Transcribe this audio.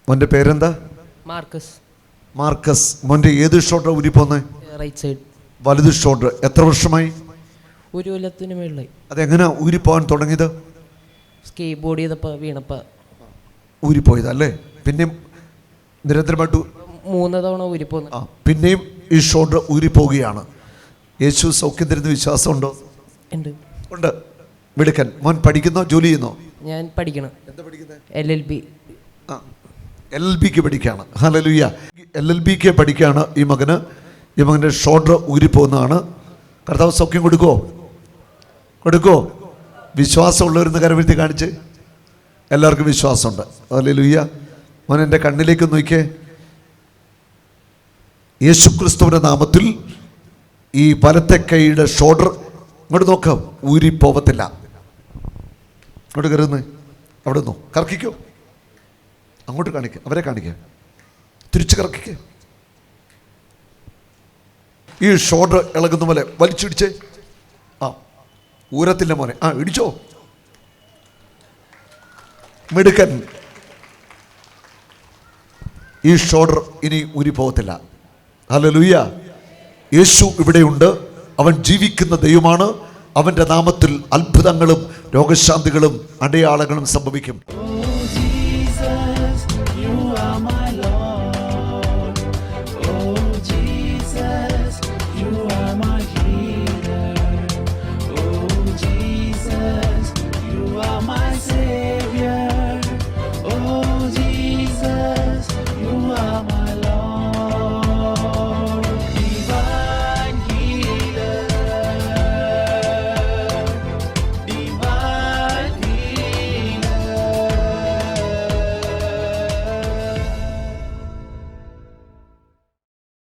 മോൻ്റെ പേരെന്താ? Marcus. Marcus. മോൻ്റെ ഏത് ഷോൾഡർ ഊരിപ്പോന്നേ? Right side. വലത് ഷോൾഡർ. എത്ര വർഷമായി? ഒരു കൊല്ലത്തിന് മേളിലായി. അതെങ്ങനെ ഊരിപ്പോകാൻ തുടങ്ങിയത്? സ്കേറ്റ് ബോർഡ് ചെയ്തപ്പോൾ വീണപ്പോൾ ഊരിപ്പോയതല്ലേ? പിന്നെയും നിരന്തരമായിട്ട് 3 തവണ ഊരിപ്പോന്നു. പിന്നെയും ഈ ഷോൾഡർ ഊരിപ്പോവുകയാണ്. യേശു സൗഖ്യം തരുന്ന വിശ്വാസമുണ്ടോ? ഉണ്ട്. ഉണ്ട്. മിടുക്കൻ. മോൻ പഠിക്കുന്നോ ജോലി ചെയ്യുന്നോ? ഞാൻ പഠിക്കണം. എന്താ പഠിക്കുന്നത്? LLB. LLBക്ക് പഠിക്കുകയാണ്. ഹല്ലേലൂയ. LLBക്ക് പഠിക്കുകയാണ് ഈ മകന്. ഈ മകൻ്റെ ഷോൾഡർ ഊരിപ്പോകുന്നതാണ്. കർത്താവ് സൗഖ്യം കൊടുക്കുമോ? കൊടുക്കുമോ? വിശ്വാസമുള്ളവരെന്ന് കരവീഴ്ത്തി കാണിച്ച്. എല്ലാവർക്കും വിശ്വാസമുണ്ട്. ഹല്ലേലൂയ. മോൻ എൻ്റെ കണ്ണിലേക്ക് നോക്കിയേ. യേശുക്രിസ്തുവിൻ്റെ നാമത്തിൽ ഈ വലത്തെ കൈയുടെ ഷോൾഡർ ഇങ്ങോട്ട് നോക്കാം, ഊരിപ്പോവത്തില്ല. ഇങ്ങോട്ട് കയറുന്നേ. അവിടെ നിന്നോ. കറക്കിക്കോ. അങ്ങോട്ട് കാണിക്കുക. അവരെ കാണിക്കുക. തിരിച്ച് കറക്കിക്കുക. ഈ ഷോൾഡർ ഇളകുന്ന പോലെ വലിച്ചിടിച്ചേ. ഊരത്തില്ല മോനെ. ഇടിച്ചോ. മിടുക്കൻ. ഈ ഷോൾഡർ ഇനി ഊരിപ്പോകത്തില്ല. ഹല്ലേലൂയ. യേശു ഇവിടെയുണ്ട്. അവൻ ജീവിക്കുന്ന ദൈവമാണ്. അവൻ്റെ നാമത്തിൽ അത്ഭുതങ്ങളും രോഗശാന്തികളും അടയാളങ്ങളും സംഭവിക്കും. Oh Jesus, you are my